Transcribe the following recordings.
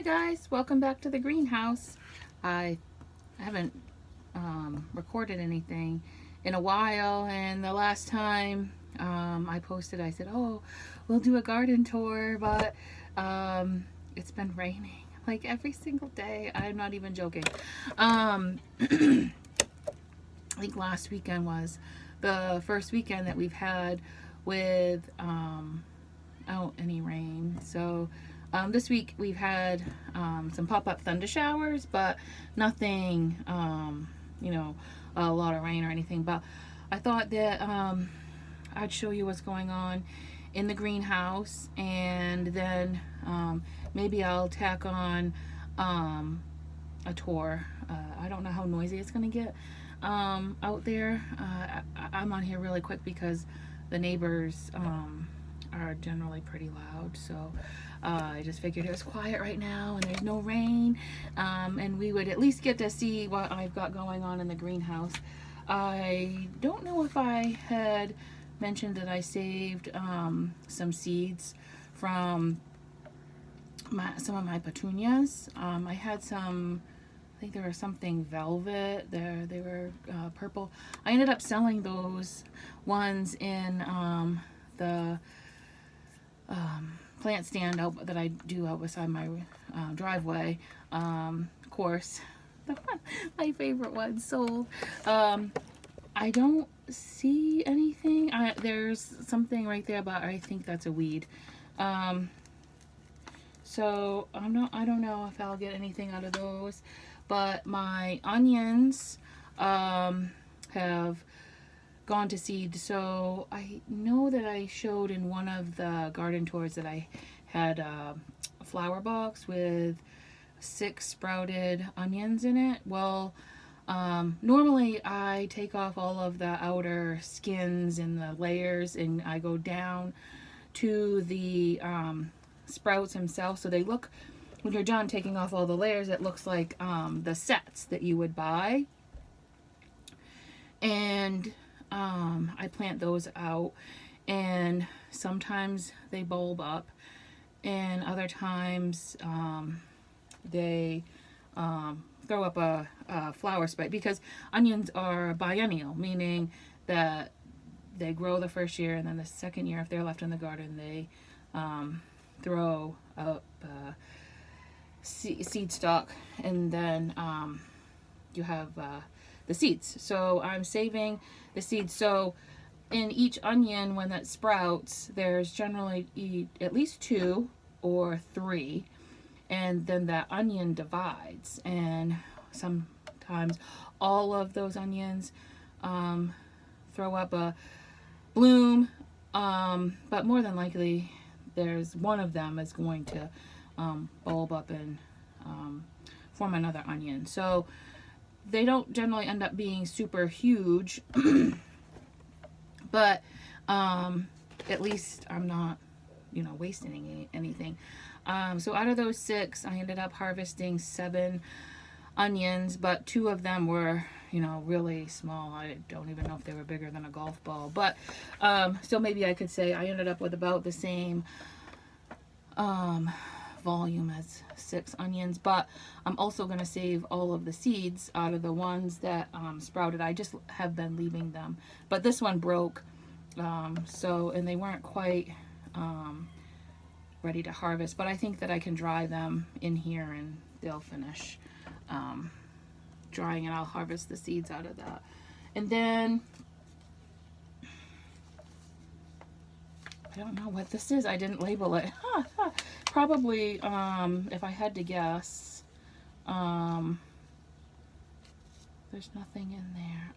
Hi guys, welcome back to the greenhouse. I haven't recorded anything in a while, and the last time I posted I said, oh, we'll do a garden tour, but it's been raining like every single day. I'm not even joking. I think last weekend was the first weekend that we've had without any rain. So this week we've had some pop-up thunder showers, but nothing, a lot of rain or anything. But I thought that I'd show you what's going on in the greenhouse, and then maybe I'll tack on a tour. I don't know how noisy it's going to get out there. I'm on here really quick because the neighbors are generally pretty loud, so I just figured it was quiet right now and there's no rain, and we would at least get to see what I've got going on in the greenhouse. I don't know if I had mentioned that I saved some seeds from some of my petunias. I had some, I think there was something velvet there, they were purple. I ended up selling those ones in the plant stand out that I do out beside my driveway. Of course, my favorite one sold. I don't see anything. There's something right there, but I think that's a weed. So I don't know if I'll get anything out of those. But my onions have gone to seed. So I know that I showed in one of the garden tours that I had a flower box with 6 sprouted onions in it. Well, normally I take off all of the outer skins and the layers, and I go down to the sprouts themselves, so they look, when you're done taking off all the layers, it looks like the sets that you would buy. And I plant those out, and sometimes they bulb up, and other times they throw up a flower spike, because onions are biennial, meaning that they grow the first year, and then the second year, if they're left in the garden, they throw up seed stalk, and then you have the seeds. So I'm saving the seeds. So in each onion, when that sprouts, there's generally at least 2 or 3, and then that onion divides, and sometimes all of those onions throw up a bloom, but more than likely there's one of them is going to bulb up and form another onion. So they don't generally end up being super huge, but at least I'm not, wasting anything. So out of those 6, I ended up harvesting 7 onions, but 2 of them were, really small. I don't even know if they were bigger than a golf ball, but so maybe I could say I ended up with about the same volume as 6 onions. But I'm also going to save all of the seeds out of the ones that sprouted. I just have been leaving them, but this one broke, and they weren't quite ready to harvest, but I think that I can dry them in here and they'll finish drying, and I'll harvest the seeds out of that. And then I don't know what this is. I didn't label it. Probably, if I had to guess, there's nothing in there.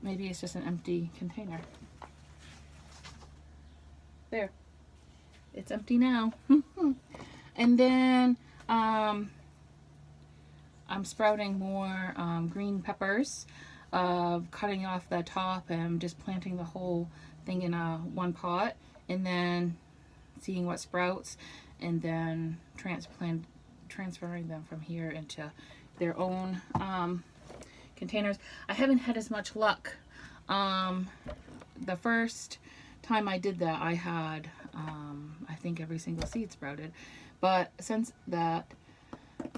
Maybe it's just an empty container. There. It's empty now. And then I'm sprouting more green peppers, cutting off the top and just planting the whole thing in one pot, and then seeing what sprouts, and then transferring them from here into their own containers. I haven't had as much luck. The first time I did that, I had I think every single seed sprouted. But since that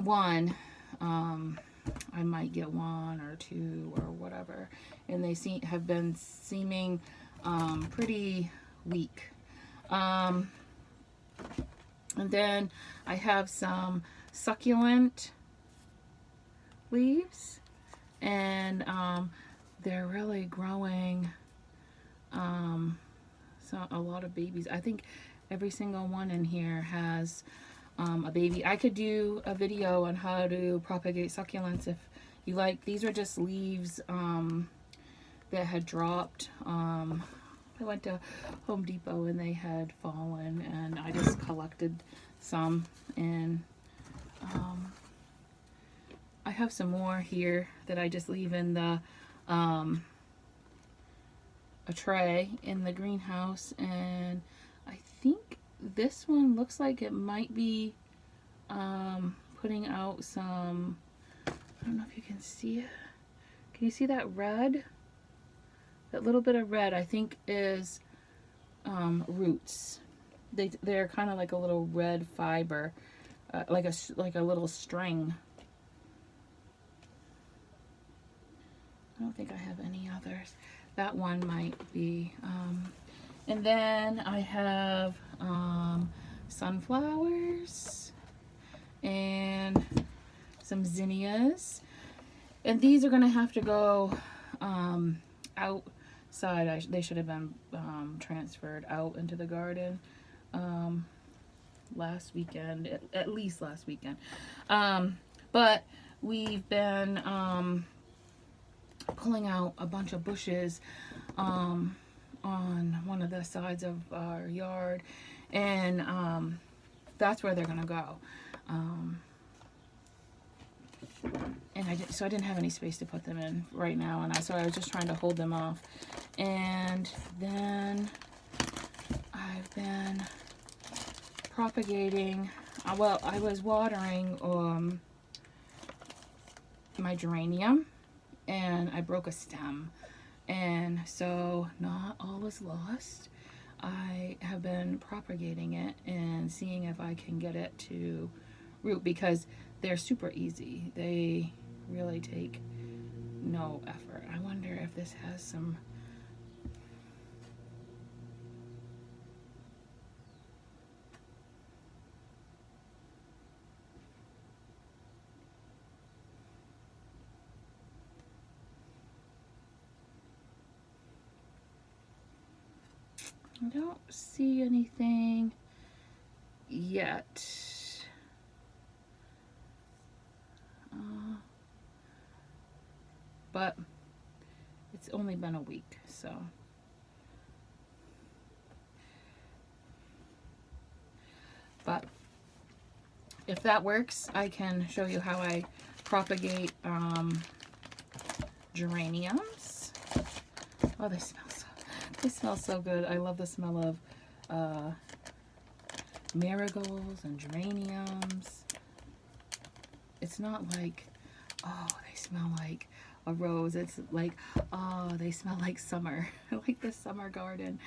one, I might get one or two or whatever, and they have been seeming pretty weak. And then I have some succulent leaves, and they're really growing. So a lot of babies. I think every single one in here has a baby. I could do a video on how to propagate succulents if you like. These are just leaves that had dropped. I went to Home Depot and they had fallen, and I just collected some, and I have some more here that I just leave in the a tray in the greenhouse, and I think this one looks like it might be putting out some, I don't know if you can see it. Can you see that red? That little bit of red, I think, is roots. They're kind of like a little red fiber, like a little string. I don't think I have any others. That one might be. And then I have sunflowers and some zinnias. And these are going to have to go outside. They should have been transferred out into the garden last weekend, at least last weekend. But we've been pulling out a bunch of bushes on one of the sides of our yard, and that's where they're gonna go. And I didn't have any space to put them in right now, and so I was just trying to hold them off. And then I've been propagating. Well, I was watering my geranium, and I broke a stem, and so not all is lost. I have been propagating it and seeing if I can get it to root, because they're super easy. They really take no effort. I wonder if this has some. I don't see anything yet. But it's only been a week, so. But if that works, I can show you how I propagate geraniums. Oh, they smell so good. I love the smell of marigolds and geraniums. It's not like, oh, they smell like a rose. It's like, oh, they smell like summer. Like the summer garden.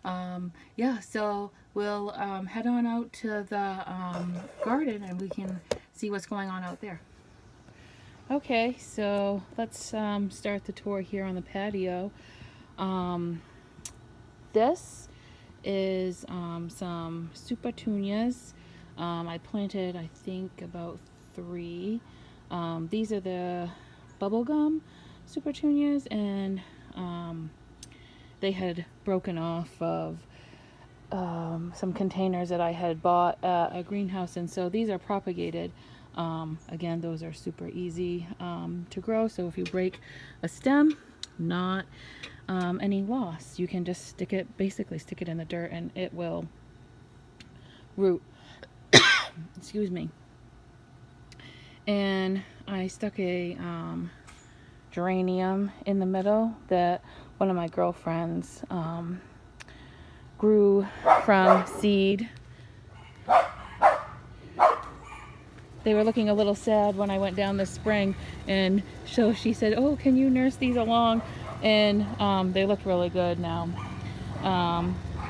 Yeah, so we'll head on out to the garden and we can see what's going on out there. Okay, so let's start the tour here on the patio. This is some supertunias. I planted, I think, about 3. These are the bubblegum supertunias, and they had broken off of some containers that I had bought at a greenhouse, and so these are propagated. Again, those are super easy to grow, so if you break a stem, not any loss. You can just basically stick it in the dirt and it will root. Excuse me. And I stuck a geranium in the middle that one of my girlfriends grew from seed. They were looking a little sad when I went down this spring, and so she said, oh, can you nurse these along? And they look really good now.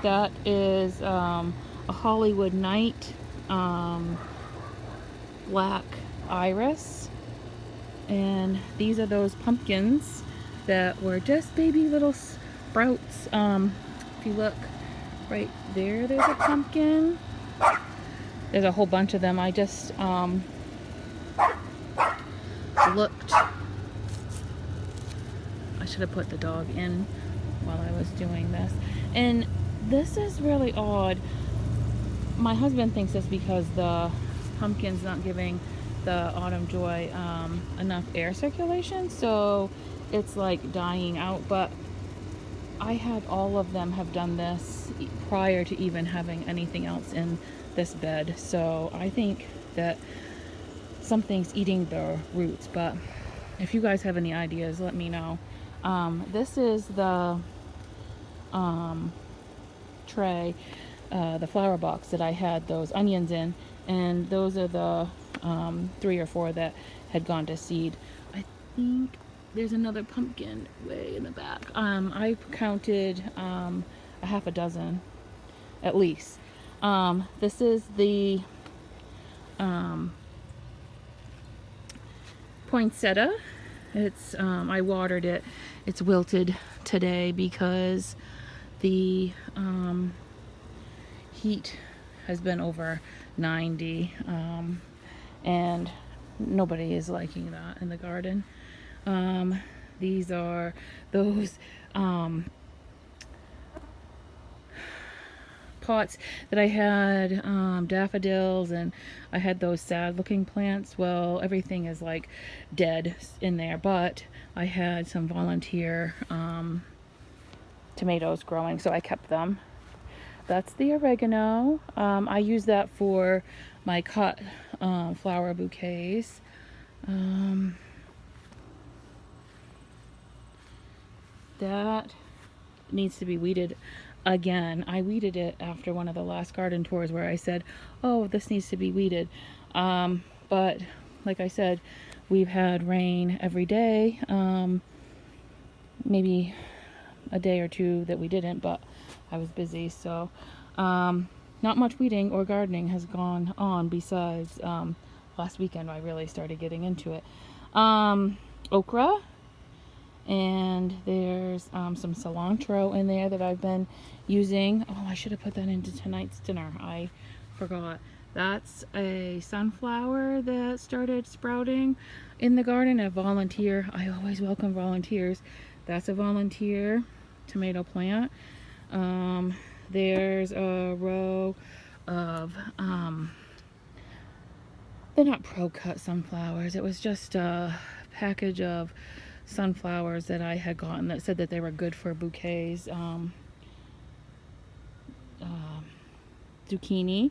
That is a Hollywood Night black iris. And these are those pumpkins that were just baby little sprouts. If you look right there, there's a pumpkin. There's a whole bunch of them. I just looked. I should have put the dog in while I was doing this. And this is really odd. My husband thinks it's because the pumpkin's not giving the autumn joy enough air circulation, so it's like dying out. But I had all of them have done this prior to even having anything else in this bed, so I think that something's eating the roots. But if you guys have any ideas, let me know. This is the tray, the flower box that I had those onions in, and those are the 3 or 4 that had gone to seed. I think there's another pumpkin way in the back. I counted a half a dozen at least. This is the poinsettia. It's I watered it. It's wilted today because the heat has been over 90, and nobody is liking that in the garden. These are those pots that I had daffodils, and I had those sad looking plants. Well, everything is like dead in there, but I had some volunteer tomatoes growing, so I kept them. That's the oregano. I use that for my cut flower bouquets. That needs to be weeded again. I weeded it after one of the last garden tours where I said, oh, this needs to be weeded. But like I said, we've had rain every day. Maybe a day or two that we didn't, but I was busy, so not much weeding or gardening has gone on besides last weekend. I really started getting into it. Okra, and there's some cilantro in there that I've been using. Oh, I should have put that into tonight's dinner. I forgot. That's a sunflower that started sprouting in the garden. A volunteer. I always welcome volunteers. That's a volunteer tomato plant. There's a row of they're not pro-cut sunflowers. It was just a package of sunflowers that I had gotten that said that they were good for bouquets. Zucchini,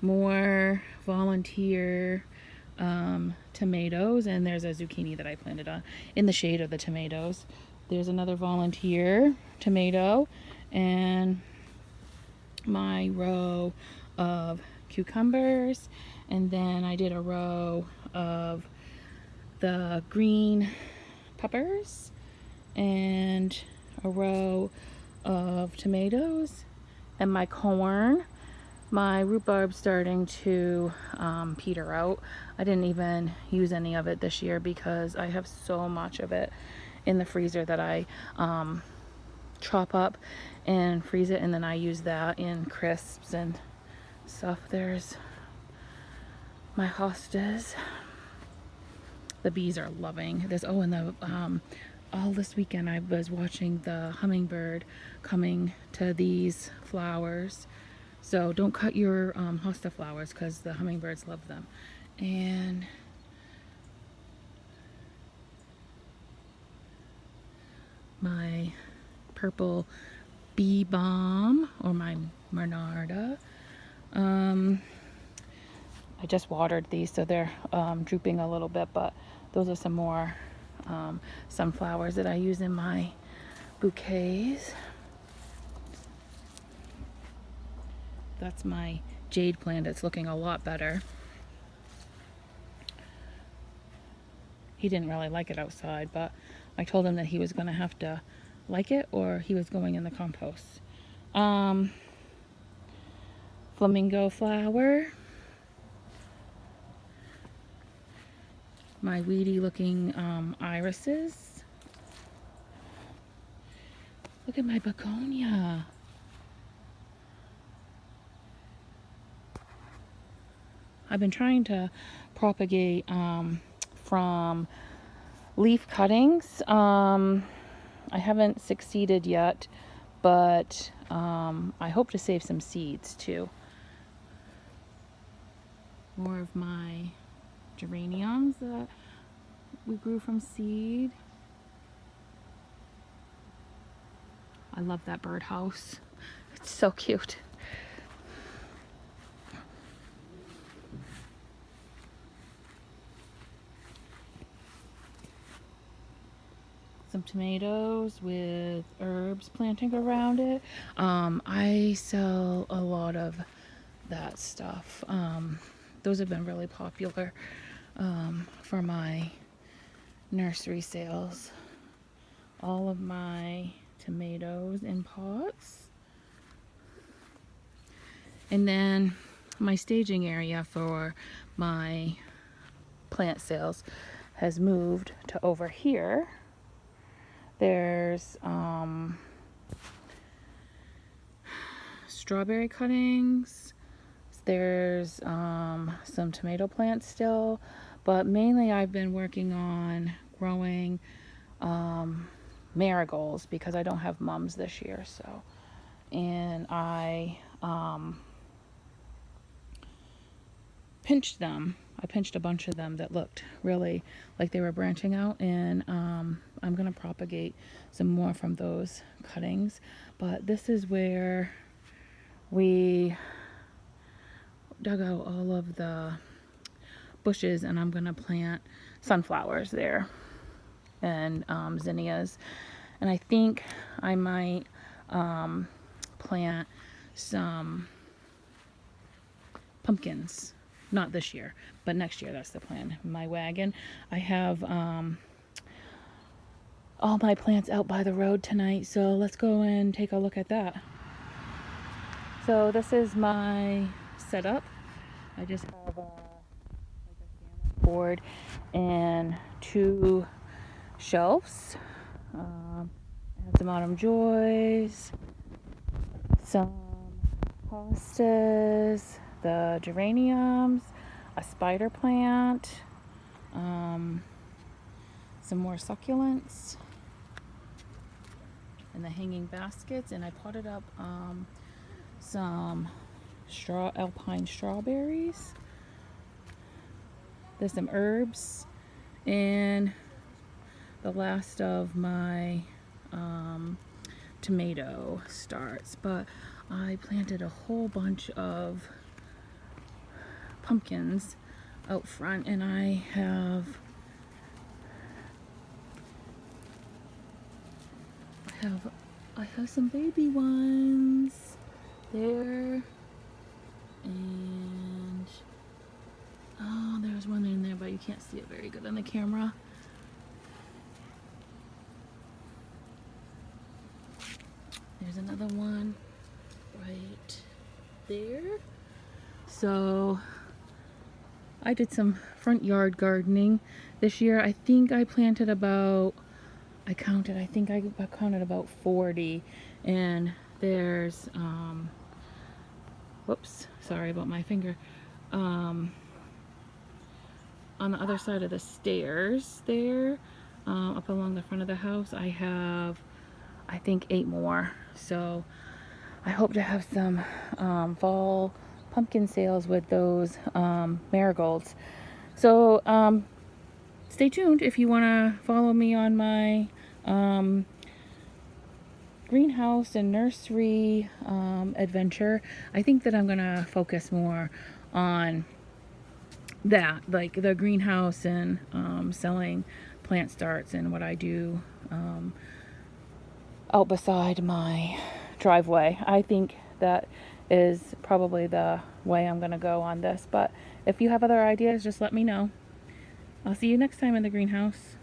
more volunteer tomatoes, and there's a zucchini that I planted on in the shade of the tomatoes. There's another volunteer tomato, and my row of cucumbers, and then I did a row of the green peppers and a row of tomatoes, and my corn. My rhubarb's starting to peter out. I didn't even use any of it this year because I have so much of it in the freezer that I chop up and freeze it, and then I use that in crisps and stuff. There's my hostas. The bees are loving this. Oh, and the all this weekend I was watching the hummingbird coming to these flowers. So don't cut your hosta flowers because the hummingbirds love them. And my purple bee balm, or my Monarda. I just watered these, so they're drooping a little bit, but those are some more sunflowers that I use in my bouquets. That's my jade plant. It's looking a lot better. He didn't really like it outside, but I told him that he was going to have to like it or he was going in the compost. Flamingo flower. My weedy looking irises. Look at my begonia. I've been trying to propagate from leaf cuttings. I haven't succeeded yet, but I hope to save some seeds too. More of my geraniums that we grew from seed. I love that birdhouse. It's so cute. Some tomatoes with herbs planting around it. I sell a lot of that stuff. Those have been really popular for my nursery sales. All of my tomatoes in pots. And then my staging area for my plant sales has moved to over here. There's strawberry cuttings. There's some tomato plants still, but mainly I've been working on growing marigolds because I don't have mums this year. So, and I pinched them. I pinched a bunch of them that looked really like they were branching out, and I'm gonna propagate some more from those cuttings. But this is where we dug out all of the bushes, and I'm gonna plant sunflowers there and zinnias, and I think I might plant some pumpkins. Not this year, but next year. That's the plan. My wagon. I have all my plants out by the road tonight, so let's go and take a look at that. So this is my setup. I just have like a sandwich board and 2 shelves. I have some autumn joys, some hostas, the geraniums, a spider plant, some more succulents, and the hanging baskets. And I potted up some alpine strawberries. There's some herbs, and the last of my tomato starts. But I planted a whole bunch of pumpkins out front, and I have some baby ones there, and oh, there's one in there, but you can't see it very good on the camera. There's another one right there. So I did some front yard gardening this year. I think I planted about, I counted about 40, and there's whoops, sorry about my finger, on the other side of the stairs there, up along the front of the house, I have, I think, 8 more. So I hope to have some fall pumpkin sales with those marigolds. So stay tuned if you want to follow me on my greenhouse and nursery adventure. I think that I'm gonna focus more on that, like the greenhouse and selling plant starts and what I do out beside my driveway. I think that is probably the way I'm gonna go on this, but if you have other ideas, just let me know. I'll see you next time in the greenhouse.